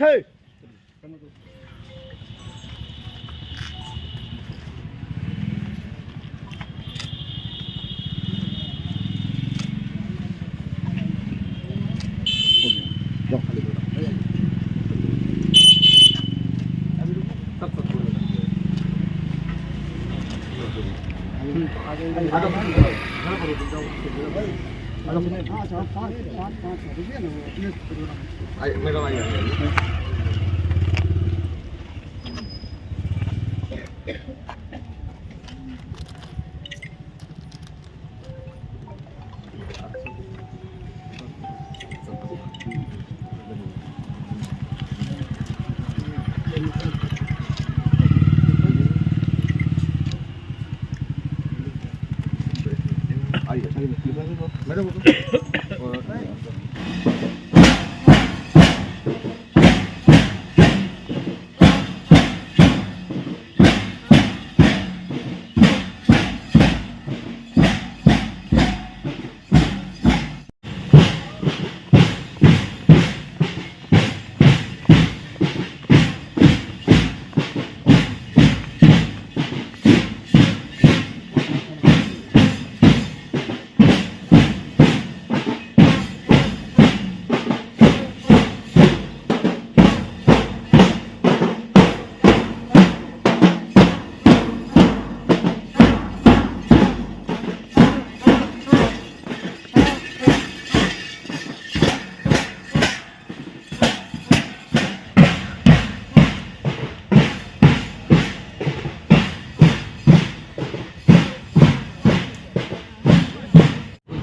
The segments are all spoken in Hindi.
इकट्ठे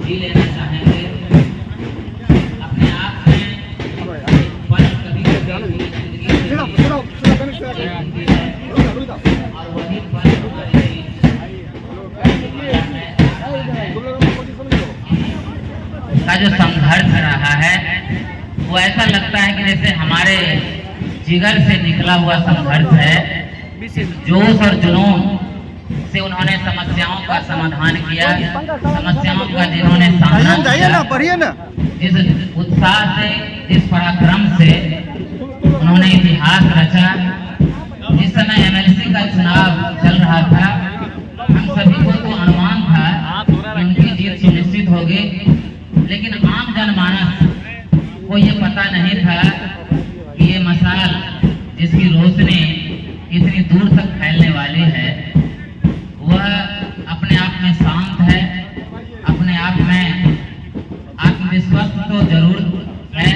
जी लेना चाहेंगे अपने आप में पल कभी कभी जिंदगी और वही पल का जो संघर्ष रहा है वो ऐसा लगता है कि जैसे हमारे जिगर से निकला हुआ संघर्ष है। जोश और जुनून से उन्होंने समस्याओं का समाधान किया, समस्याओं का जिन्होंने सामना किया, जिस उत्साह से, जिस पराक्रम से उन्होंने इतिहास रचा। जिस समय एमएलसी का चुनाव चल रहा था, हम सभी को तो अनुमान था कि उनकी जीत सुनिश्चित होगी, लेकिन आम जनमानस को ये पता नहीं था कि ये मशाल जिसकी रोशनी इतनी दूर तक फैलने वाली है वह अपने आप में शांत है, अपने आप में आत्मविश्वास तो जरूर है,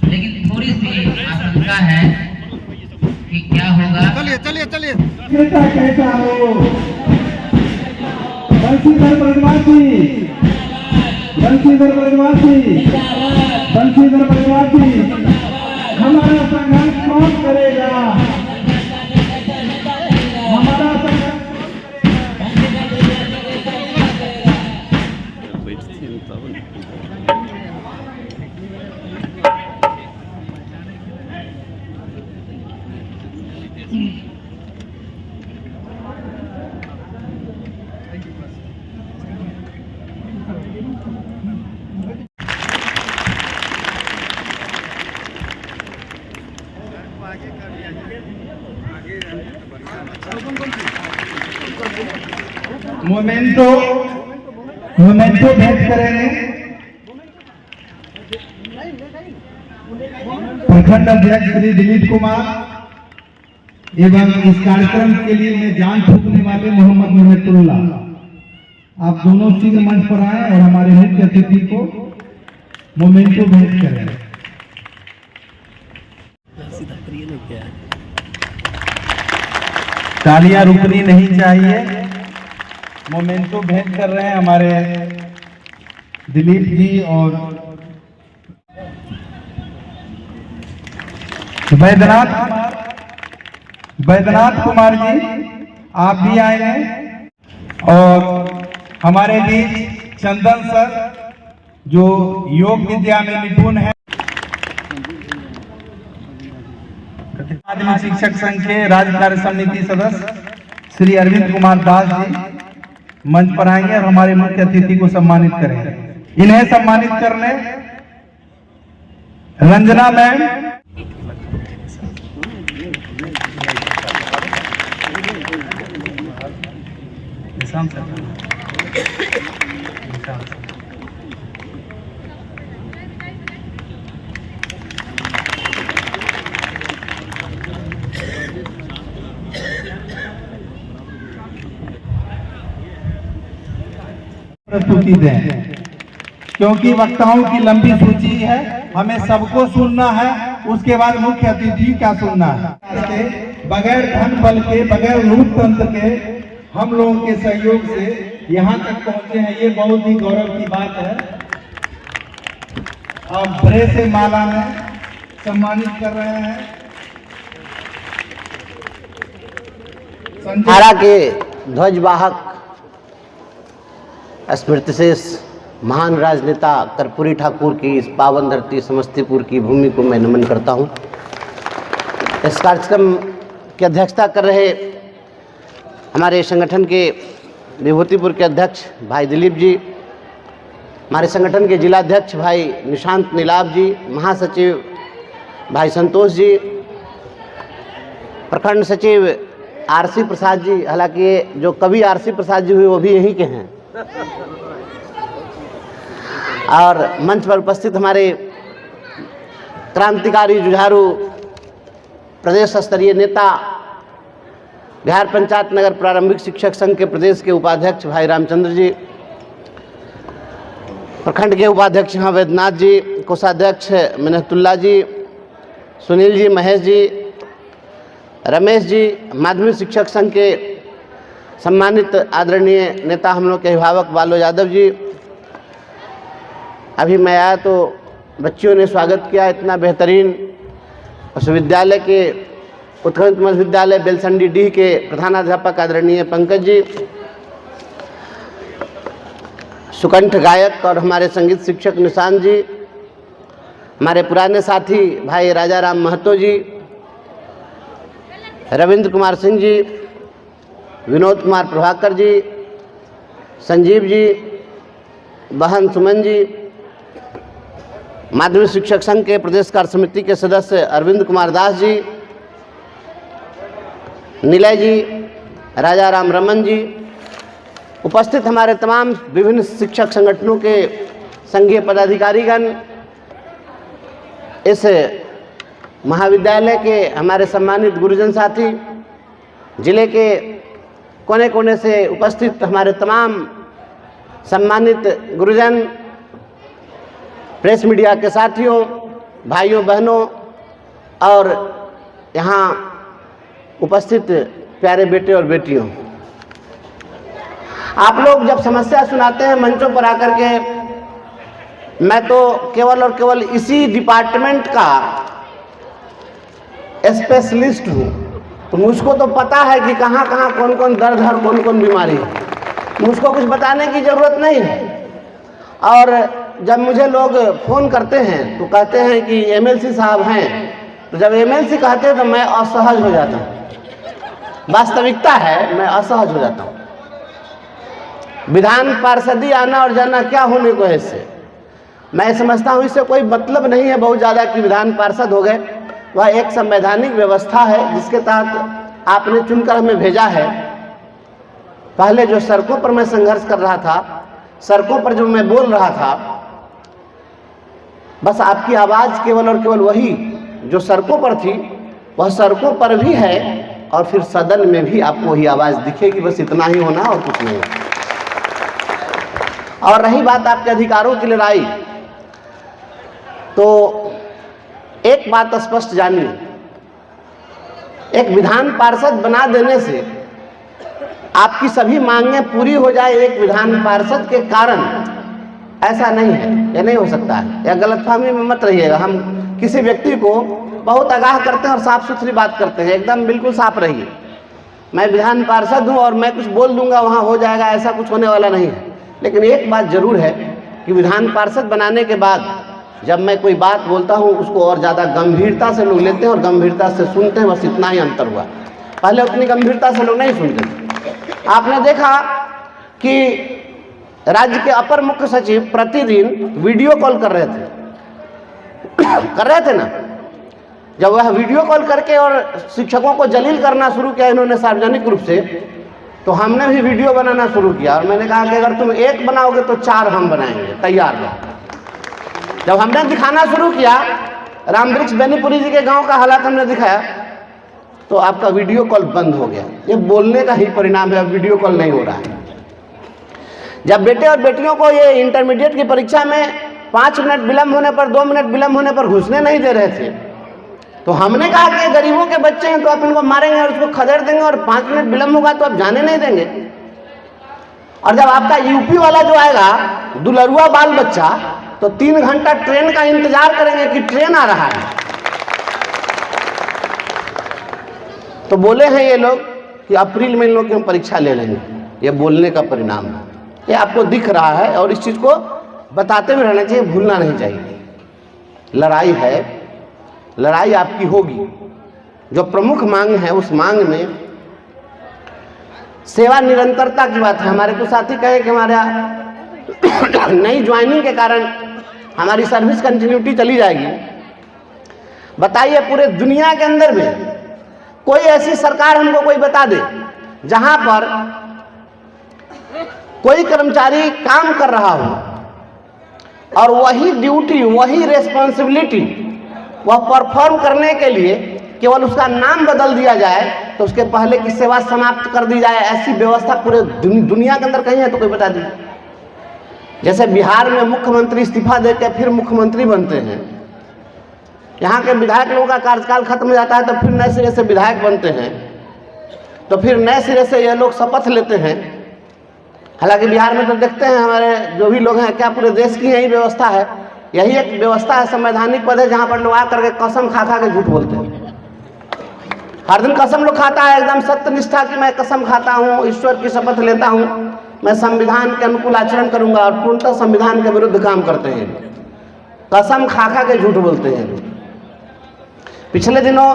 लेकिन थोड़ी सी आशंका है कि क्या होगा। चलिए कैसा हो बंशीधर ब्रजवासी, बंशीधर ब्रजवासी हमारा संघर्ष कौन करेगा? हमारा मोमेंटो भेंट करेंगे प्रखंड अध्यक्ष श्री दिलीप कुमार एवं इस कार्यक्रम के लिए मैं जान फूकने वाले मोहम्मद मोहम्मदुल्ला। आप दोनों शीघ्र मंच पर आए और हमारे मुख्य अतिथि को मोमेंटो भेंट करें। तालियां रुकनी नहीं चाहिए। मोमेंटो भेंट कर रहे हैं हमारे दिलीप जी और बैद्यनाथ कुमार जी, आप भी आएंगे। और हमारे बीच चंदन सर जो योग विद्या में निपुण है। माध्यमिक शिक्षक संघ के राज्य कार्य समिति सदस्य श्री अरविंद कुमार दास जी मंच पर आएंगे और हमारे मुख्य अतिथि को सम्मानित करेंगे। इन्हें सम्मानित करने रंजना मैम प्रस्तुति दें, क्योंकि वक्ताओं की लंबी सूची है, हमें सबको सुनना है, उसके बाद मुख्य अतिथि का सुनना है। बगैर धन बल के, बगैर लोकतंत्र के, हम लोगों के सहयोग से यहाँ तक पहुँचे हैं, ये बहुत ही गौरव की बात है। अब बड़े से माला में सम्मानित कर रहे हैं आरा के ध्वजवाहक स्मृति शेष महान राजनेता कर्पूरी ठाकुर की इस पावन धरती समस्तीपुर की भूमि को मैं नमन करता हूं। इस कार्यक्रम की अध्यक्षता कर रहे हमारे संगठन के विभूतिपुर के अध्यक्ष भाई दिलीप जी, हमारे संगठन के जिला अध्यक्ष भाई निशांत नीलाभ जी, महासचिव भाई संतोष जी, प्रखंड सचिव आरसी प्रसाद जी, हालांकि जो कवि आरसी प्रसाद जी हुए वो भी यहीं के हैं, और मंच पर उपस्थित हमारे क्रांतिकारी जुझारू प्रदेश स्तरीय नेता, बिहार पंचायत नगर प्रारंभिक शिक्षक संघ के प्रदेश के उपाध्यक्ष भाई रामचंद्र जी, प्रखंड के उपाध्यक्ष यहाँ वैद्यनाथ जी, कोषाध्यक्ष मिन्नतुल्लाह जी, सुनील जी, महेश जी, रमेश जी, माध्यमिक शिक्षक संघ के सम्मानित आदरणीय नेता हम लोग के अभिभावक बालो यादव जी। अभी मैं आया तो बच्चियों ने स्वागत किया इतना बेहतरीन। विश्वविद्यालय के उत्कृष्ट मध्य विद्यालय बेलसंडी डी के प्रधानाध्यापक आदरणीय पंकज जी, सुकंठ गायक और हमारे संगीत शिक्षक निशांत जी, हमारे पुराने साथी भाई राजा राम महतो जी, रविंद्र कुमार सिंह जी, विनोद कुमार प्रभाकर जी, संजीव जी, बहन सुमन जी, माध्यमिक शिक्षक संघ के प्रदेश कार्य समिति के सदस्य अरविंद कुमार दास जी, नीलय जी, राजा राम रमन जी, उपस्थित हमारे तमाम विभिन्न शिक्षक संगठनों के संघीय पदाधिकारीगण, इस महाविद्यालय के हमारे सम्मानित गुरुजन साथी, जिले के कोने कोने से उपस्थित हमारे तमाम सम्मानित गुरुजन, प्रेस मीडिया के साथियों, भाइयों बहनों और यहाँ उपस्थित प्यारे बेटे और बेटियों, आप लोग जब समस्या सुनाते हैं मंचों पर आकर के, मैं तो केवल और केवल इसी डिपार्टमेंट का स्पेशलिस्ट हूँ, तो मुझको तो पता है कि कहाँ कहाँ कौन कौन दर्द है और कौन कौन बीमारी है, मुझको कुछ बताने की ज़रूरत नहीं है। और जब मुझे लोग फ़ोन करते हैं तो कहते हैं कि एमएलसी साहब हैं, तो जब एमएलसी कहते हैं तो मैं असहज हो जाता हूँ। वास्तविकता है, मैं असहज हो जाता हूँ। विधान पार्षदी आना और जाना क्या होने को है इससे, मैं समझता हूँ इससे कोई मतलब नहीं है बहुत ज़्यादा कि विधान पार्षद हो गए। वह एक संवैधानिक व्यवस्था है जिसके तहत आपने चुनकर हमें भेजा है। पहले जो सड़कों पर मैं संघर्ष कर रहा था, सड़कों पर जो मैं बोल रहा था, बस आपकी आवाज़ केवल और केवल वही जो सड़कों पर थी वह सड़कों पर भी है और फिर सदन में भी आपको वही आवाज़ दिखेगी। बस इतना ही होना और कुछ नहीं। और रही बात आपके अधिकारों की लड़ाई, तो एक बात स्पष्ट जानिए, एक विधान पार्षद बना देने से आपकी सभी मांगें पूरी हो जाए एक विधान पार्षद के कारण, ऐसा नहीं है, यह नहीं हो सकता है। यह गलतफहमी में मत रहिएगा। हम किसी व्यक्ति को बहुत आगाह करते हैं और साफ सुथरी बात करते हैं, एकदम बिल्कुल साफ रहिए। मैं विधान पार्षद हूँ और मैं कुछ बोल दूंगा वहाँ हो जाएगा, ऐसा कुछ होने वाला नहीं है। लेकिन एक बात जरूर है कि विधान पार्षद बनाने के बाद जब मैं कोई बात बोलता हूँ उसको और ज़्यादा गंभीरता से लोग लेते हैं और गंभीरता से सुनते हैं, बस इतना ही अंतर हुआ। पहले उतनी गंभीरता से लोग नहीं सुनते थे। आपने देखा कि राज्य के अपर मुख्य सचिव प्रतिदिन वीडियो कॉल कर रहे थे ना। जब वह वीडियो कॉल करके और शिक्षकों को जलील करना शुरू किया इन्होंने सार्वजनिक रूप से, तो हमने भी वीडियो बनाना शुरू किया और मैंने कहा कि अगर तुम एक बनाओगे तो 4 हम बनाएंगे, तैयार रहो। जब हमने दिखाना शुरू किया, रामवृक्ष बेनीपुरी जी के गांव का हालात हमने दिखाया, तो आपका वीडियो कॉल बंद हो गया। ये बोलने का ही परिणाम है, अब वीडियो कॉल नहीं हो रहा है। जब बेटे और बेटियों को ये इंटरमीडिएट की परीक्षा में 5 मिनट विलम्ब होने पर, 2 मिनट विलम्ब होने पर घुसने नहीं दे रहे थे, तो हमने कहा कि गरीबों के बच्चे हैं तो आप इनको मारेंगे और उसको खदेड़ देंगे, और 5 मिनट विलम्ब होगा तो आप जाने नहीं देंगे। और जब आपका यूपी वाला जो आएगा दुलरुआ बाल बच्चा, तो 3 घंटा ट्रेन का इंतजार करेंगे कि ट्रेन आ रहा है। तो बोले हैं ये लोग कि अप्रैल में इन लोग की हम परीक्षा ले लेंगे। ये बोलने का परिणाम है, ये आपको दिख रहा है और इस चीज़ को बताते भी रहना चाहिए, भूलना नहीं चाहिए। लड़ाई है, लड़ाई आपकी होगी। जो प्रमुख मांग है उस मांग में सेवा निरंतरता की बात है। हमारे कुछ साथी कहे कि हमारे नई ज्वाइनिंग के कारण हमारी सर्विस कंटिन्यूटी चली जाएगी। बताइए, पूरे दुनिया के अंदर में कोई ऐसी सरकार हमको कोई बता दे जहां पर कोई कर्मचारी काम कर रहा हो और वही ड्यूटी, वही रेस्पॉन्सिबिलिटी वह परफॉर्म करने के लिए केवल उसका नाम बदल दिया जाए तो उसके पहले की सेवा समाप्त कर दी जाए। ऐसी व्यवस्था पूरे दुनिया के अंदर कहीं है तो कोई बता दीजिए। जैसे बिहार में मुख्यमंत्री इस्तीफा देकर फिर मुख्यमंत्री बनते हैं, यहाँ के विधायक लोगों का कार्यकाल खत्म हो जाता है तो फिर नए सिरे से विधायक बनते हैं, तो फिर नए सिरे से ये लोग शपथ लेते हैं। हालांकि बिहार में तो देखते हैं हमारे जो भी लोग हैं, क्या पूरे देश की यही व्यवस्था है? यही एक व्यवस्था है, संवैधानिक पद है, जहाँ पर लोग आकर के कसम खा खा के झूठ बोलते हैं। हर दिन कसम लोग खाता है एकदम सत्यनिष्ठा की, मैं कसम खाता हूँ, ईश्वर की शपथ लेता हूँ, मैं संविधान के अनुकूल आचरण करूँगा, और पूर्णतः संविधान के विरुद्ध काम करते हैं। कसम खा खा के झूठ बोलते हैं। पिछले दिनों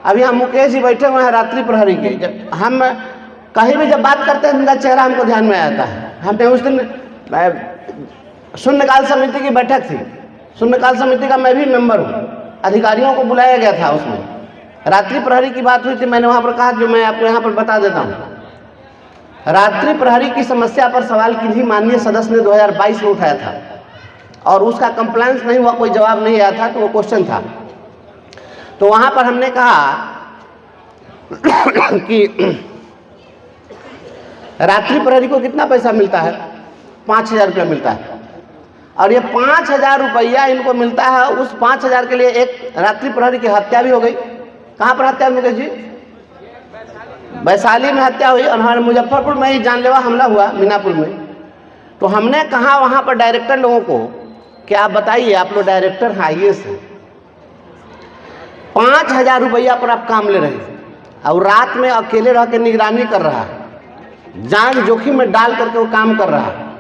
अभी हम मुकेश जी बैठे हुए हैं रात्रि प्रहरी के, जब हम कहीं भी जब बात करते हैं उनका चेहरा हमको ध्यान में आता है। हमने उस दिन शून्यकाल समिति की बैठक थी, शून्यकाल समिति का मैं भी मेंबर हूँ, अधिकारियों को बुलाया गया था, उसमें रात्रि प्रहरी की बात हुई थी। मैंने वहाँ पर कहा जो मैं आपको यहाँ पर बता देता हूँ, रात्रि प्रहरी की समस्या पर सवाल किसी माननीय सदस्य ने 2022 में उठाया था और उसका कंप्लायंस नहीं हुआ, कोई जवाब नहीं आया था, तो वो क्वेश्चन था। तो वहाँ पर हमने कहा कि रात्रि प्रहरी को कितना पैसा मिलता है? 5,000 रुपया मिलता है, और ये 5,000 रुपया इनको मिलता है। उस 5,000 के लिए एक रात्रि प्रहरी की हत्या भी हो गई। कहाँ पर हत्या हुई जी? वैशाली में हत्या हुई, और हमारे मुजफ्फरपुर में ही जानलेवा हमला हुआ मीनापुर में। तो हमने कहा वहाँ पर डायरेक्टर लोगों को कि आप बताइए, आप लोग डायरेक्टर हैं IAS हैं, 5,000 रुपया पर आप काम ले रहे हैं और रात में अकेले रह के निगरानी कर रहा है, जान जोखिम में डाल करके वो काम कर रहा है।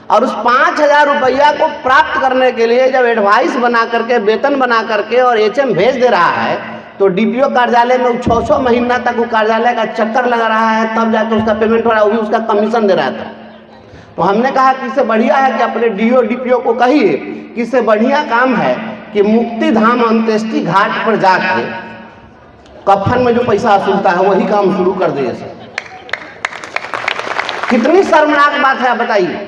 और उस 5,000 रुपया को प्राप्त करने के लिए जब एडवाइस बना करके, वेतन बना करके और HM भेज दे रहा है, तो DPO कार्यालय में 6 महीना तक वो कार्यालय का चक्कर लगा रहा है, तब जाकर उसका पेमेंट हो रहा है, वो भी उसका कमीशन दे रहा था। तो हमने कहा कि इससे बढ़िया है कि अपने DO DPO को कहिए कि इससे बढ़िया काम है कि मुक्ति धाम अंत्येष्टि घाट पर जाके कफन में जो पैसा वसूलता है वही काम शुरू कर दिए। कितनी शर्मनाक बात है, बताइए।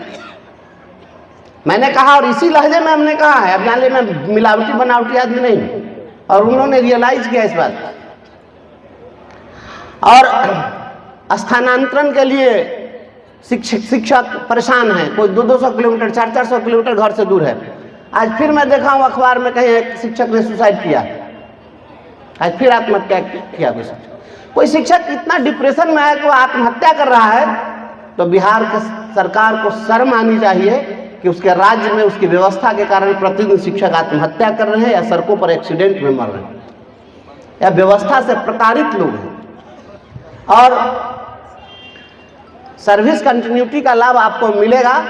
मैंने कहा, और इसी लहजे में हमने कहा है, अब जान ले मैं मिलावटी बनावटी आदमी नहीं हूं, और उन्होंने रियलाइज किया इस बात। और स्थानांतरण के लिए शिक्षक परेशान हैं, कोई 200 किलोमीटर 400 किलोमीटर घर से दूर है। आज फिर मैं देखा हूँ अखबार में कहीं एक शिक्षक ने सुसाइड किया, आज फिर आत्महत्या किया। कोई शिक्षक इतना डिप्रेशन में है कि वो आत्महत्या कर रहा है, तो बिहार के सरकार को शर्म आनी चाहिए कि उसके राज्य में उसकी व्यवस्था के कारण प्रतिदिन शिक्षक आत्महत्या कर रहे हैं या सड़कों पर एक्सीडेंट में मर रहे हैं, या व्यवस्था से प्रताड़ित लोग हैं। और सर्विस कंटिन्यूटी का लाभ आपको मिलेगा।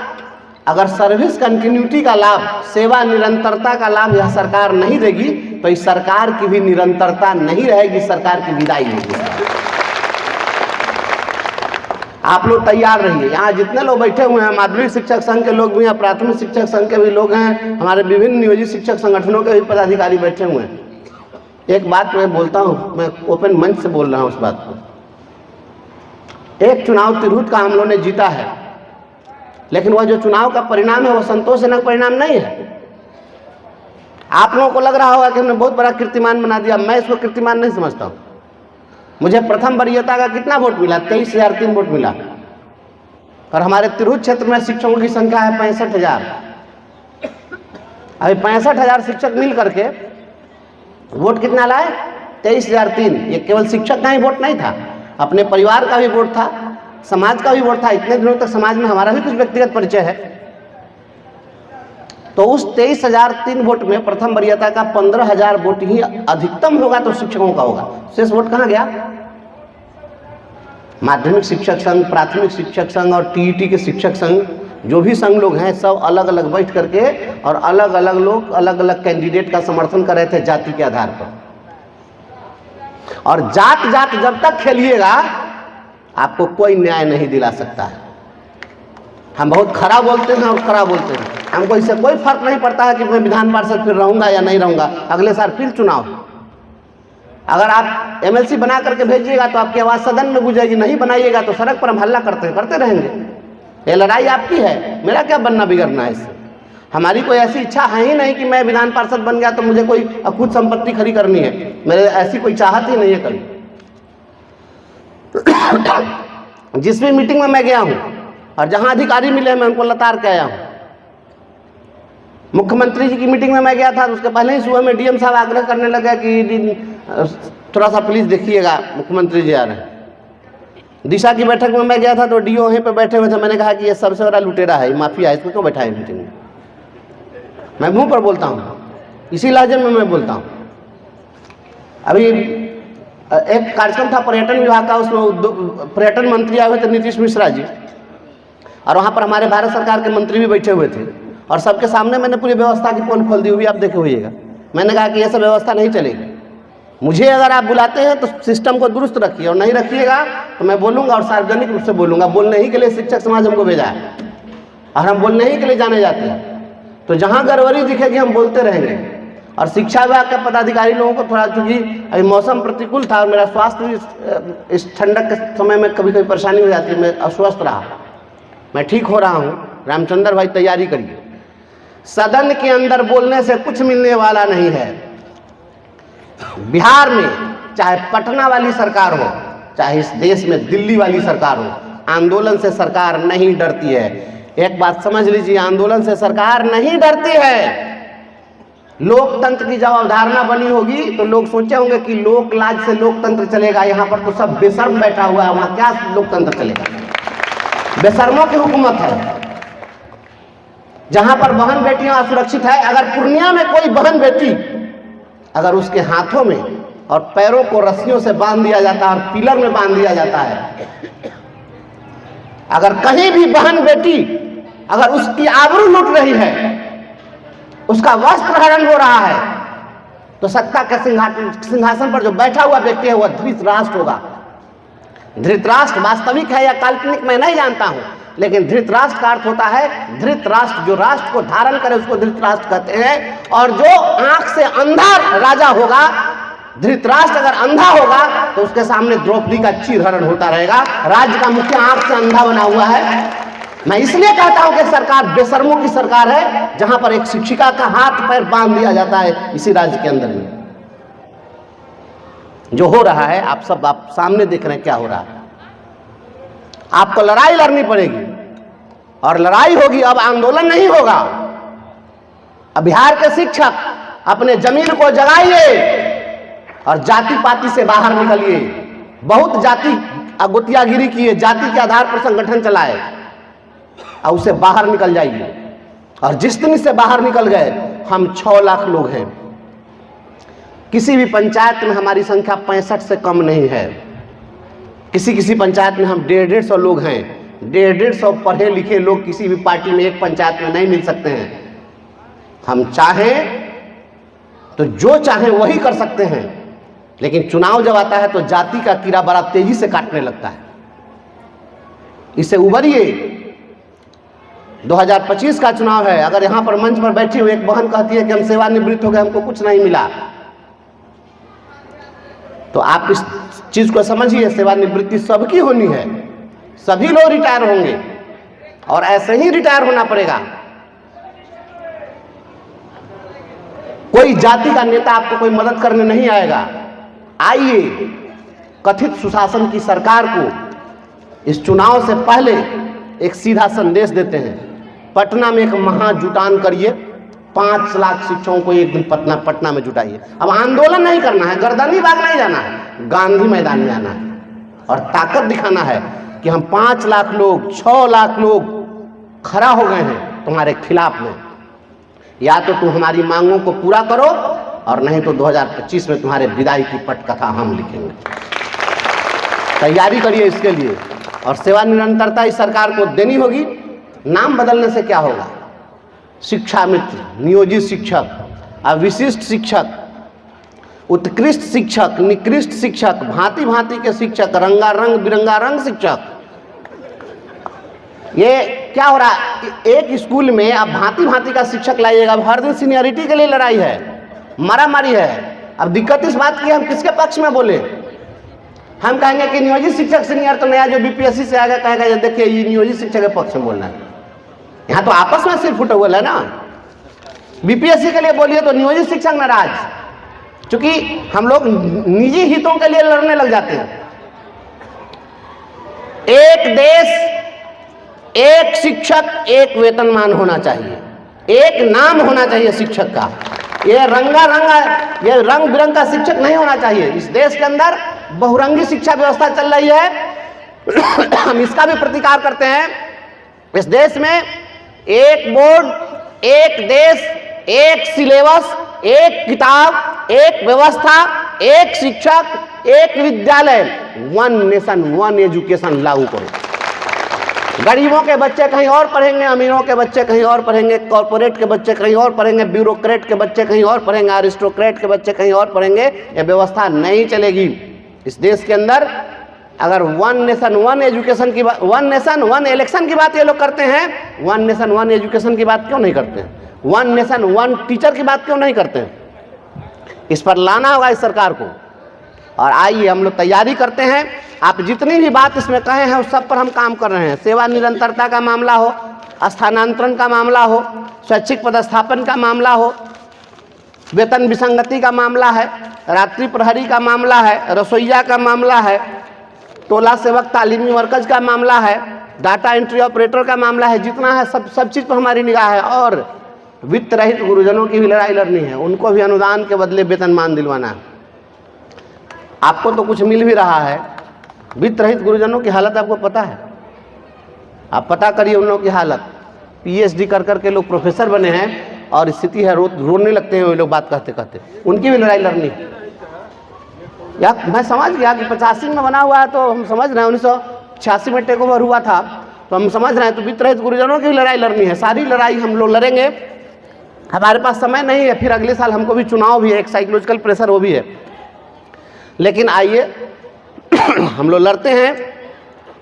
अगर सर्विस कंटिन्यूटी का लाभ, सेवा निरंतरता का लाभ यह सरकार नहीं देगी तो इस सरकार की भी निरंतरता नहीं रहेगी, सरकार की विदाई होगी। आप लोग तैयार रहिए। यहाँ जितने लोग बैठे हुए हैं, माध्यमिक शिक्षक संघ के लोग भी हैं, प्राथमिक शिक्षक संघ के भी लोग हैं, हमारे विभिन्न नियोजित शिक्षक संगठनों के भी पदाधिकारी बैठे हुए हैं। एक बात मैं बोलता हूँ, मैं ओपन मंच से बोल रहा हूँ उस बात को। एक चुनाव तिरहुत का हम लोगों ने जीता है, लेकिन वह जो चुनाव का परिणाम है वो संतोषजनक परिणाम नहीं है। आप लोगों को लग रहा होगा कि हमने बहुत बड़ा कीर्तिमान बना दिया, मैं इसको कीर्तिमान नहीं समझता हूँ। मुझे प्रथम वरीयता का कितना वोट मिला? 23,003 वोट मिला, और हमारे तिरहुत क्षेत्र में शिक्षकों की संख्या है 65,000। अभी 65,000 शिक्षक मिल करके वोट कितना लाए? 23,003। ये केवल शिक्षक का ही वोट नहीं था, अपने परिवार का भी वोट था, समाज का भी वोट था। इतने दिनों तक समाज में हमारा भी कुछ व्यक्तिगत परिचय है। तो उस 23,003 वोट में प्रथम वरीयता का 15,000 वोट ही अधिकतम होगा तो शिक्षकों का होगा। शेष वोट कहाँ गया? माध्यमिक शिक्षक संघ, प्राथमिक शिक्षक संघ और टीईटी के शिक्षक संघ, जो भी संघ लोग हैं, सब अलग अलग बैठ करके और अलग अलग लोग अलग अलग कैंडिडेट का समर्थन कर रहे थे जाति के आधार पर। और जात जात जब तक खेलिएगा आपको कोई न्याय नहीं दिला सकता है। हम बहुत खरा बोलते हैं और खरा बोलते हैं, हमको इससे कोई फर्क नहीं पड़ता है कि मैं विधान पार्षद फिर रहूंगा या नहीं रहूंगा। अगले साल फिर चुनाव, अगर आप एमएलसी बना करके भेजिएगा तो आपकी आवाज़ सदन में गूंजेगी, नहीं बनाइएगा तो सड़क पर हम हल्ला करते रहेंगे। ये लड़ाई आपकी है, मेरा क्या बनना बिगड़ना है इससे। हमारी कोई ऐसी इच्छा है ही नहीं कि मैं विधान पार्षद बन गया तो मुझे कोई अकुत संपत्ति खड़ी करनी है, मेरे ऐसी कोई चाहत ही नहीं है कभी। जिस भी मीटिंग में मैं गया हूँ और जहाँ अधिकारी मिले मैं उनको लतार के आया हूँ। मुख्यमंत्री जी की मीटिंग में मैं गया था तो उसके पहले ही सुबह में डीएम साहब आग्रह करने लगे कि थोड़ा सा प्लीज़ देखिएगा, मुख्यमंत्री जी आ रहे हैं। दिशा की बैठक में मैं गया था तो डीओ वहीं पे बैठे हुए थे। मैंने कहा कि ये सबसे बड़ा लुटेरा है, माफिया है, इसको क्यों बैठा है मीटिंग में? मैं मुंह पर बोलता हूँ, इसी लहजे में मैं बोलता हूँ। अभी एक कार्यक्रम था पर्यटन विभाग का, उसमें पर्यटन मंत्री आए हुए थे नीतीश मिश्रा जी, और वहाँ पर हमारे भारत सरकार के मंत्री भी बैठे हुए थे, और सबके सामने मैंने पूरी व्यवस्था की पोल खोल दी हुई, आप देखे होइएगा। मैंने कहा कि ये सब व्यवस्था नहीं चलेगी, मुझे अगर आप बुलाते हैं तो सिस्टम को दुरुस्त रखिए, और नहीं रखिएगा तो मैं बोलूँगा और सार्वजनिक रूप से बोलूँगा। बोलने ही के लिए शिक्षक समाज हमको भेजा है और हम बोलने ही के लिए जाने जाते हैं। तो जहाँ गड़बड़ी दिखेगी हम बोलते रहेंगे। और शिक्षा विभाग के पदाधिकारी लोगों को थोड़ा, क्योंकि अभी मौसम प्रतिकूल था और मेरा स्वास्थ्य भी इस ठंडक के समय में कभी कभी परेशानी हो जाती है, मैं अस्वस्थ रहा, मैं ठीक हो रहा हूँ। रामचंद्र भाई तैयारी करिए, सदन के अंदर बोलने से कुछ मिलने वाला नहीं है। बिहार में चाहे पटना वाली सरकार हो, चाहे इस देश में दिल्ली वाली सरकार हो, आंदोलन से सरकार नहीं डरती है। एक बात समझ लीजिए, आंदोलन से सरकार नहीं डरती है। लोकतंत्र की जब अवधारणा बनी होगी तो लोग सोचे होंगे कि लोक लाज से लोकतंत्र चलेगा, यहाँ पर तो सब बेशर्म बैठा हुआ है, वहाँ क्या लोकतंत्र चलेगा? बेशर्मों की हुकूमत है। जहाँ पर बहन बेटियां असुरक्षित है, अगर पूर्णिया में कोई बहन बेटी अगर उसके हाथों में और पैरों को रस्सियों से बांध दिया जाता है और पिलर में बांध दिया जाता है, अगर कहीं भी बहन बेटी अगर उसकी आबरू लूट रही है, उसका वस्त्र हरण हो रहा है, तो सत्ता के सिंहासन पर जो बैठा हुआ व्यक्ति है वह धृतराष्ट्र होगा। धृतराष्ट्र वास्तविक है या काल्पनिक मैं नहीं जानता हूं, लेकिन धृतराष्ट्र का अर्थ होता है धृतराष्ट्र, जो राष्ट्र को धारण करे उसको धृतराष्ट्र कहते हैं। और जो आंख से अंधा राजा होगा, धृतराष्ट्र अगर अंधा होगा तो उसके सामने द्रौपदी का चीरहरण होता रहेगा। राज्य का मुखिया आंख से अंधा बना हुआ है। मैं इसलिए कहता हूं कि सरकार बेशर्मों की सरकार है, जहां पर एक शिक्षिका का हाथ पैर बांध दिया जाता है इसी राज्य के अंदर में। जो हो रहा है आप सब आप सामने देख रहे हैं क्या हो रहा है। आपको लड़ाई लड़नी पड़ेगी और लड़ाई होगी, अब आंदोलन नहीं होगा। अब बिहार के शिक्षक अपने जमीन को जगाइए और जाति पाति से बाहर निकलिए। बहुत जाति अगुतियागिरी किए, जाति के आधार पर संगठन चलाए और उससे बाहर निकल जाइए। और जिस दिन से बाहर निकल गए, हम 6 लाख लोग हैं। किसी भी पंचायत में हमारी संख्या 65 से कम नहीं है। किसी पंचायत में हम 150-150 लोग हैं। 150-150 पढ़े लिखे लोग किसी भी पार्टी में एक पंचायत में नहीं मिल सकते हैं। हम चाहें तो जो चाहें वही कर सकते हैं, लेकिन चुनाव जब आता है तो जाति का कीड़ा बड़ा तेजी से काटने लगता है। इससे उबरिए। 2025 का चुनाव है। अगर यहाँ पर मंच पर बैठी हुई एक बहन कहती है कि हम सेवानिवृत्त हो गए, हमको कुछ नहीं मिला, तो आप इस चीज को समझिए, सेवानिवृत्ति सबकी होनी है, सभी लोग रिटायर होंगे और ऐसे ही रिटायर होना पड़ेगा। कोई जाति का नेता आपको कोई मदद करने नहीं आएगा। आइए कथित सुशासन की सरकार को इस चुनाव से पहले एक सीधा संदेश देते हैं। पटना में एक महाजुटान करिए, 5 लाख शिक्षकों को एक दिन पटना में जुटाइए। अब आंदोलन नहीं करना है, गर्दनी बाग नहीं जाना है, गांधी मैदान में आना है और ताकत दिखाना है कि हम 5 लाख लोग, 6 लाख लोग खड़ा हो गए हैं तुम्हारे खिलाफ में। या तो तुम हमारी मांगों को पूरा करो और नहीं तो 2025 में तुम्हारे विदाई की पटकथा हम लिखेंगे। तैयारी करिए इसके लिए और सेवा निरंतरता इस सरकार को देनी होगी। नाम बदलने से क्या होगा? शिक्षा मित्र, नियोजित शिक्षक, अविशिष्ट शिक्षक, उत्कृष्ट शिक्षक, निकृष्ट शिक्षक, भांति भांति के शिक्षक, रंगारंग बिरंगारंग शिक्षक। ये क्या हो रहा है? एक स्कूल में अब भांति भांति का शिक्षक लाइएगा। अब हर दिन सीनियरिटी के लिए लड़ाई है, मारामारी है। अब दिक्कत इस बात की हम किसके पक्ष में बोले? हम कहेंगे कि नियोजित शिक्षक सीनियर तो नया जो बीपीएससी से आएगा कहेगा ये देखिए ये नियोजित शिक्षक के पक्ष में बोलना है। यहाँ तो आपस में सिर्फ फुटा हुआ है ना। बीपीएससी के लिए बोलिए तो नियोजित शिक्षक नाराज, क्योंकि हम लोग निजी हितों के लिए लड़ने लग जाते हैं। एक देश, एक शिक्षक, एक वेतनमान होना चाहिए, एक नाम होना चाहिए शिक्षक का। ये ये रंग बिरंग का शिक्षक नहीं होना चाहिए। इस देश के अंदर बहुरंगी शिक्षा व्यवस्था चल रही है, हम इसका भी प्रतिकार करते हैं। इस देश में एक बोर्ड, एक देश, एक सिलेबस, एक किताब, एक व्यवस्था, एक शिक्षक, एक विद्यालय, 1 नेशन 1 एजुकेशन लागू करो। गरीबों के बच्चे कहीं और पढ़ेंगे, अमीरों के बच्चे कहीं और पढ़ेंगे, कॉर्पोरेट के बच्चे कहीं और पढ़ेंगे, ब्यूरोक्रेट के बच्चे कहीं और पढ़ेंगे, अरिस्टोक्रेट के बच्चे कहीं और पढ़ेंगे। ये व्यवस्था नहीं चलेगी इस देश के अंदर। अगर 1 नेशन 1 एजुकेशन की बात, 1 नेशन 1 इलेक्शन की बात ये लोग करते हैं, 1 नेशन 1 एजुकेशन की बात क्यों नहीं करते हैं? 1 नेशन 1 टीचर की बात क्यों नहीं करते हैं? इस पर लाना होगा इस सरकार को। और आइए हम लोग तैयारी करते हैं। आप जितनी भी बात इसमें कहे हैं उस सब पर हम काम कर रहे हैं। सेवा निरंतरता का मामला हो, स्थानांतरण का मामला हो, स्वैच्छिक पदस्थापन का मामला हो, वेतन विसंगति का मामला है, रात्रि प्रहरी का मामला है, रसोइया का मामला है, टोला सेवक तालीमी मरकज का मामला है, डाटा एंट्री ऑपरेटर का मामला है। जितना है सब चीज़ पर हमारी निगाह है। और वित्त रहित गुरुजनों की भी लड़ाई लड़नी है, उनको भी अनुदान के बदले वेतनमान दिलवाना है। आपको तो कुछ मिल भी रहा है। वित्त रहित गुरुजनों की हालत आपको पता है? आप पता करिए उन लोगों की हालत। पीएचडी कर करके लोग प्रोफेसर बने हैं और स्थिति है रोने लगते हैं वो लोग बात कहते कहते। उनकी भी लड़ाई लड़नी। या मैं समझ गया कि 85 में बना हुआ है तो हम समझ रहे हैं, 1986 में टेक ओवर हुआ था तो हम समझ रहे हैं। तो वित्त रहित गुरुजनों की भी लड़ाई लड़नी है। सारी लड़ाई हम लोग लड़ेंगे। हमारे पास समय नहीं है, फिर अगले साल हमको भी चुनाव भी है, एक साइकोलॉजिकल प्रेशर वो भी है। लेकिन आइए हम लोग लड़ते हैं।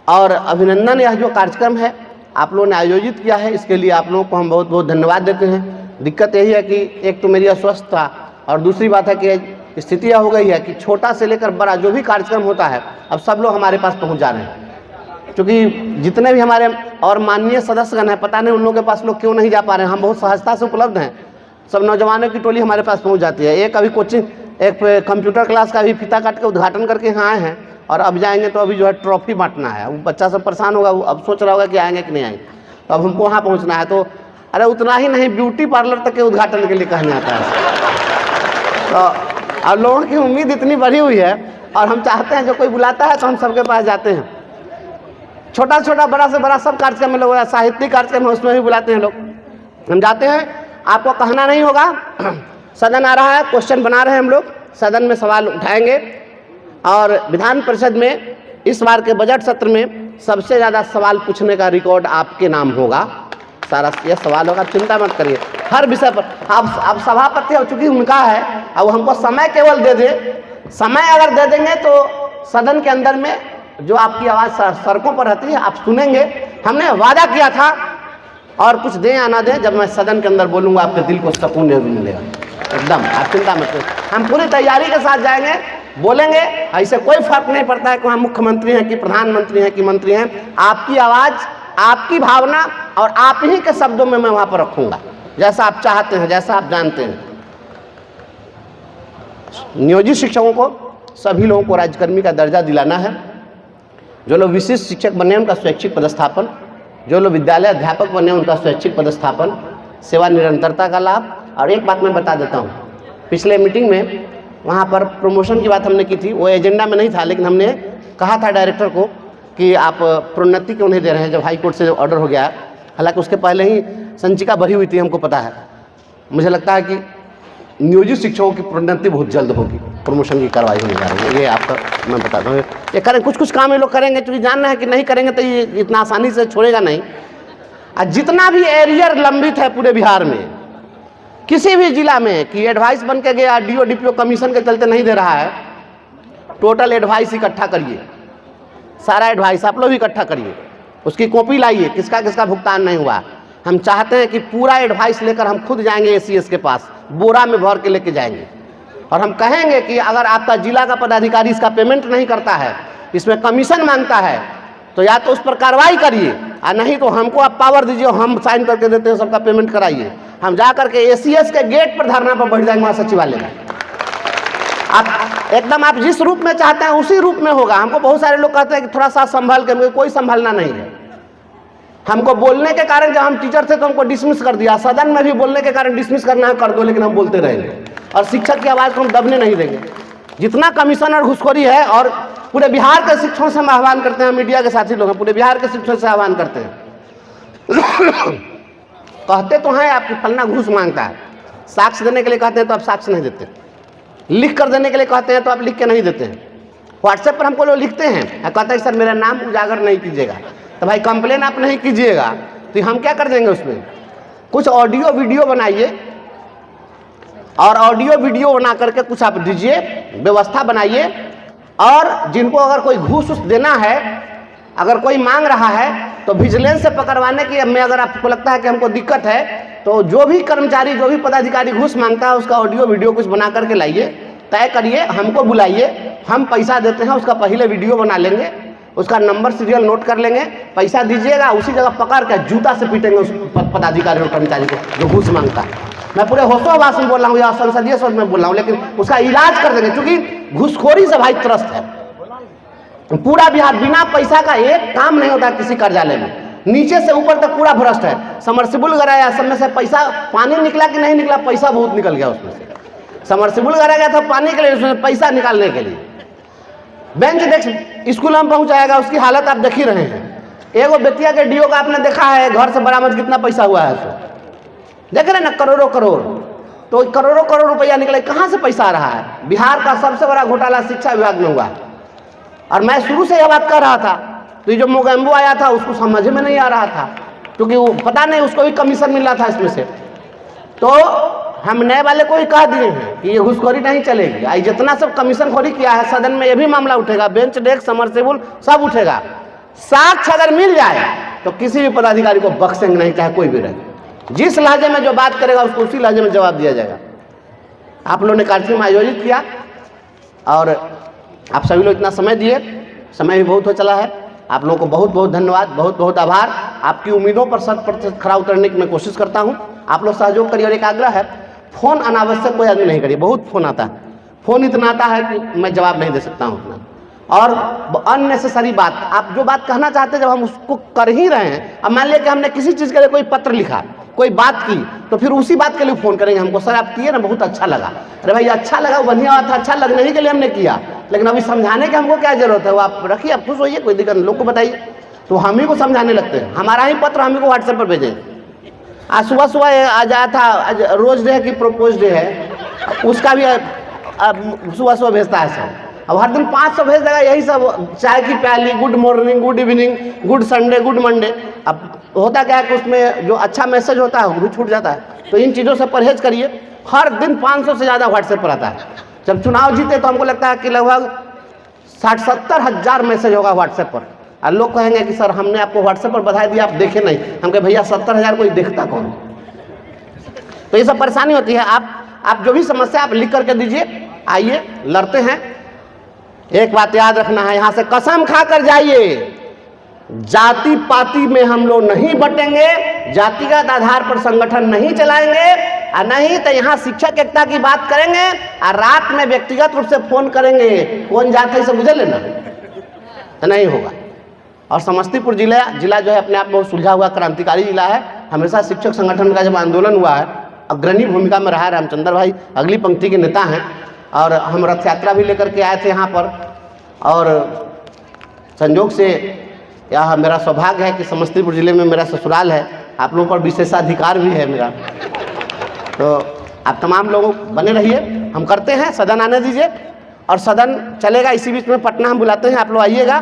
और अभिनंदन, यह जो कार्यक्रम है आप लोगों ने आयोजित किया है, इसके लिए आप लोगों को हम बहुत बहुत धन्यवाद देते हैं। दिक्कत यही है कि एक तो मेरी अस्वस्थता और दूसरी बात है कि स्थिति यह हो गई है कि छोटा से लेकर बड़ा जो भी कार्यक्रम होता है अब सब लोग हमारे पास पहुंच जा रहे हैं। क्योंकि जितने भी हमारे और माननीय सदस्यगण हैं, पता नहीं उन लोगों के पास लोग क्यों नहीं जा पा रहे हैं। हम बहुत सहजता से उपलब्ध हैं। सब नौजवानों की टोली हमारे पास पहुँच जाती है। एक अभी कोचिंग, एक कंप्यूटर क्लास का भी फीता काट के उद्घाटन करके यहाँ आए हैं और अब जाएंगे तो अभी जो है ट्रॉफी बांटना है। वो बच्चा सब परेशान होगा, वो अब सोच रहा होगा कि आएंगे कि नहीं आएंगे। तो अब हमको वहाँ पहुँचना है। तो अरे उतना ही नहीं, ब्यूटी पार्लर तक के उद्घाटन के लिए कहने आता है। तो अब लोगों की उम्मीद इतनी बढ़ी हुई है और हम चाहते हैं जो कोई बुलाता है तो हम सबके पास जाते हैं। छोटा छोटा बड़ा से बड़ा सब कार्यक्रम में लोग, साहित्यिक कार्यक्रम है उसमें भी बुलाते हैं लोग, हम जाते हैं। आपको कहना नहीं होगा। सदन आ रहा है, क्वेश्चन बना रहे हैं हम लोग, सदन में सवाल उठाएंगे। और विधान परिषद में इस बार के बजट सत्र में सबसे ज़्यादा सवाल पूछने का रिकॉर्ड आपके नाम होगा। सारा ये सवाल होगा, चिंता मत करिए। हर विषय पर आप सभापति हो चूँकि उनका है, अब हमको समय केवल दे दे। समय अगर दे देंगे तो सदन के अंदर में जो आपकी आवाज़ सड़कों पर रहती है आप सुनेंगे। हमने वादा किया था और कुछ दें या ना दें, जब मैं सदन के अंदर बोलूँगा आपके दिल को सुकून मिलेगा एकदम। आप चिंता मत करिए, हम पूरी तैयारी के साथ जाएंगे। बोलेंगे, ऐसे कोई फर्क नहीं पड़ता है कि वहाँ मुख्यमंत्री हैं कि प्रधानमंत्री हैं कि मंत्री हैं। आपकी आवाज़, आपकी भावना और आप ही के शब्दों में मैं वहाँ पर रखूँगा, जैसा आप चाहते हैं, जैसा आप जानते हैं। नियोजित शिक्षकों को सभी लोगों को राज्यकर्मी का दर्जा दिलाना है। जो लोग विशिष्ट शिक्षक बने उनका स्वैच्छिक पदस्थापन, जो लोग विद्यालय अध्यापक बने उनका स्वैच्छिक पदस्थापन, सेवा निरंतरता का लाभ। और एक बात मैं बता देता हूँ, पिछले मीटिंग में वहाँ पर प्रमोशन की बात हमने की थी, वो एजेंडा में नहीं था, लेकिन हमने कहा था डायरेक्टर को कि आप प्रोन्नति क्यों नहीं दे रहे हैं जब हाई कोर्ट से ऑर्डर हो गया है। हालांकि उसके पहले ही संचिका भरी हुई थी, हमको पता है। मुझे लगता है कि नियोजित शिक्षकों की प्रोन्नति बहुत जल्द होगी, प्रमोशन की कार्रवाई होने जा रही है, ये आपका मैं बताता हूँ। ये करें, कुछ काम ये लोग करेंगे, क्योंकि जानना है कि नहीं करेंगे तो ये इतना आसानी से छोड़ेगा नहीं। और जितना भी एरियर लंबित है पूरे बिहार में, किसी भी जिला में कि एडवाइस बन के गया DO DPO कमीशन के चलते नहीं दे रहा है, टोटल एडवाइस इकट्ठा करिए, सारा एडवाइस आप लोग इकट्ठा करिए, उसकी कॉपी लाइए, किसका किसका भुगतान नहीं हुआ। हम चाहते हैं कि पूरा एडवाइस लेकर हम खुद जाएंगे ACS के पास, बोरा में भर के लेके जाएंगे और हम कहेंगे कि अगर आपका जिला का पदाधिकारी इसका पेमेंट नहीं करता है, इसमें कमीशन मांगता है, तो या तो उस पर कार्रवाई करिए और नहीं तो हमको आप पावर दीजिए, हम साइन करके देते हैं, सबका पेमेंट कराइए। हम जा करके ACS के गेट पर धरना पर बैठ जाएंगे, वहाँ सचिवालय में। आप एकदम आप जिस रूप में चाहते हैं उसी रूप में होगा। हमको बहुत सारे लोग कहते हैं कि थोड़ा सा संभाल के, कोई संभालना नहीं है। हमको बोलने के कारण, जब हम टीचर थे तो हमको डिसमिस कर दिया, सदन में भी बोलने के कारण डिसमिस करना है कर दो, लेकिन हम बोलते रहेंगे और शिक्षक की आवाज़ को हम दबने नहीं देंगे। जितना कमीशन और घुसखोरी है, और पूरे बिहार के शिक्षकों से हम आह्वान करते हैं, मीडिया के साथी लोग हैं, पूरे बिहार के शिक्षकों से आह्वान करते हैं कहते तो हैं आपकी फलना घूस मांगता है, साक्ष्य देने के लिए कहते हैं तो आप साक्ष्य नहीं देते, लिख कर देने के लिए कहते हैं तो आप लिख के नहीं देते हैं। व्हाट्सएप पर हमको लोग लिखते हैं, कहते हैं सर मेरा नाम उजागर नहीं कीजिएगा, तो भाई कंप्लेन आप नहीं कीजिएगा तो हम क्या कर देंगे। उसमें कुछ ऑडियो वीडियो बनाइए और ऑडियो वीडियो बना करके कुछ आप दीजिए, व्यवस्था बनाइए, और जिनको अगर कोई घूस देना है, अगर कोई मांग रहा है, तो विजिलेंस से पकड़वाने की में अगर आपको लगता है कि हमको दिक्कत है, तो जो भी कर्मचारी, जो भी पदाधिकारी घूस मांगता है उसका ऑडियो वीडियो कुछ बना करके लाइए, तय करिए, हमको बुलाइए, हम पैसा देते हैं, उसका पहले वीडियो बना लेंगे, उसका नंबर सीरियल नोट कर लेंगे, पैसा दीजिएगा, उसी जगह पकड़ के जूता से पीटेंगे उस पदाधिकारी और कर्मचारी को जो घूस मांगता है। मैं पूरे होशोहवास में बोल रहा हूँ या संसदीय सदन में बोल रहा हूँ, लेकिन उसका इलाज कर देंगे, क्योंकि घूसखोरी से भाई त्रस्त है पूरा बिहार। बिना पैसा का एक काम नहीं होता किसी कार्यालय में, नीचे से ऊपर तक पूरा भ्रष्ट है। समरसिबुल गराया, सब में से पैसा, पानी निकला कि नहीं निकला, पैसा बहुत निकल गया उसमें से। समरसिबुल गराया गया था पानी के लिए, उसमें पैसा निकालने के लिए। बेंच डेस्क स्कूल में पहुंचाएगा, उसकी हालत आप देख ही रहे हैं। एगो बेतिया के DO का आपने देखा है, घर से बरामद कितना पैसा हुआ है, उसको देख रहे ना, करोड़ों करोड़, तो करोड़ों करोड़ रुपया निकले, कहाँ से पैसा आ रहा है। बिहार का सबसे बड़ा घोटाला शिक्षा विभाग में हुआ है, और मैं शुरू से यह बात कर रहा था। तो जो मोगेम्बो आया था उसको समझ में नहीं आ रहा था, क्योंकि वो पता नहीं उसको भी कमीशन मिल रहा था इसमें से। तो हम नए वाले को ही कह दिए हैं कि ये घुसखोरी नहीं चलेगी। आई जितना सब कमीशन खोरी किया है, सदन में ये भी मामला उठेगा, बेंच डेस्क समरसेबुल सब उठेगा। साक्ष्य अगर मिल जाए तो किसी भी पदाधिकारी को बख्शेंगे नहीं, चाहे कोई भी रहे। जिस लहजे में जो बात करेगा उसको उसी लहजे में जवाब दिया जाएगा। आप लोगों ने कार्यक्रम आयोजित किया और आप सभी लोग इतना समय दिए, समय भी बहुत हो चला है। आप लोगों को बहुत बहुत धन्यवाद, बहुत बहुत आभार। आपकी उम्मीदों पर 100% खरा उतरने की मैं कोशिश करता हूं। आप लोग सहयोग करिए। और एक आग्रह है, फ़ोन अनावश्यक कोई आदमी नहीं करिए। बहुत फ़ोन आता है, फ़ोन इतना आता है कि मैं जवाब नहीं दे सकता हूँ उतना। और अननेसेसरी बात, आप जो बात कहना चाहते हैं जब हम उसको कर ही रहे हैं, अब मान लिया कि हमने किसी चीज़ के लिए कोई पत्र लिखा, कोई बात की, तो फिर उसी बात के लिए फ़ोन करेंगे हमको, सर आप किए ना, बहुत अच्छा लगा। अरे भाई अच्छा लगा, बढ़िया बात था, अच्छा लगने ही के लिए हमने किया, लेकिन अभी समझाने की हमको क्या जरूरत है। वो आप रखिए, आप खुश होइए, कोई दिक्कत नहीं, लोग को बताइए। तो हम ही को समझाने लगते हैं, हमारा ही पत्र हम ही को व्हाट्सएप पर भेजें। आज सुबह सुबह आज आया था, आज रोज डे है कि प्रपोज डे है, उसका भी सुबह सुबह भेजता है सब। अब हर दिन 500 भेज देगा, यही सब चाय की प्याली, good morning, good evening, good Sunday, good Monday. अब होता क्या है कि उसमें जो अच्छा मैसेज होता है वो छूट जाता है। तो इन चीज़ों से परहेज करिए। हर दिन 500 से ज़्यादा व्हाट्सएप पर आता है। जब चुनाव जीते तो हमको लगता है कि लगभग 60-70 हज़ार मैसेज होगा व्हाट्सएप पर। और लोग कहेंगे कि सर हमने आपको व्हाट्सएप पर बधाई दिया, आप देखे नहीं। हम कहे भैया 70,000 कोई देखता कौन। तो ये सब परेशानी होती है। आप जो भी समस्या आप लिख करके दीजिए, आइए लड़ते हैं। एक बात याद रखना है, यहां से कसम खाकर जाइए, जाति पाति में हम लोग नहीं बटेंगे, जातिगत आधार पर संगठन नहीं चलाएंगे, और नहीं तो यहाँ शिक्षक एकता की बात करेंगे और रात में व्यक्तिगत रूप से फोन करेंगे कौन जात है, इसे बुझे लेना, तो नहीं होगा। और समस्तीपुर जिला जो है अपने आप में सुलझा हुआ क्रांतिकारी जिला है। हमेशा शिक्षक संगठन का जब आंदोलन हुआ है अग्रणी भूमिका में रहा है रामचंद्र भाई, अगली पंक्ति के नेता हैं। और हम रथ यात्रा भी लेकर के आए थे यहाँ पर, और संयोग से यह मेरा सौभाग्य है कि समस्तीपुर जिले में मेरा ससुराल है, आप लोगों पर विशेषाधिकार भी है मेरा। तो आप तमाम लोग बने रहिए, हम करते हैं, सदन आने दीजिए और सदन चलेगा। इसी बीच में पटना हम बुलाते हैं, आप लोग आइएगा।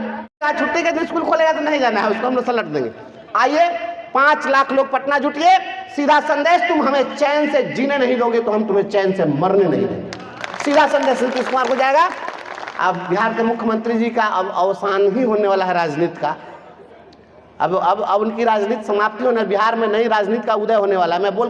छुट्टी के दिन स्कूल खोलेगा तो नहीं जाना है, उसको हम लोग सलट देंगे। आइए 5 लाख लोग पटना जुटिए, सीधा संदेश, तुम हमें चैन से जीने नहीं दोगे तो हम तुम्हें चैन से मरने नहीं देंगे। सीधा संदेश नीतीश कुमार को जाएगा। अब बिहार के मुख्यमंत्री जी का अब अवसान ही होने वाला है राजनीति का, अब उनकी राजनीति समाप्ति होने, बिहार में नई राजनीति का उदय होने वाला है। मैं बोल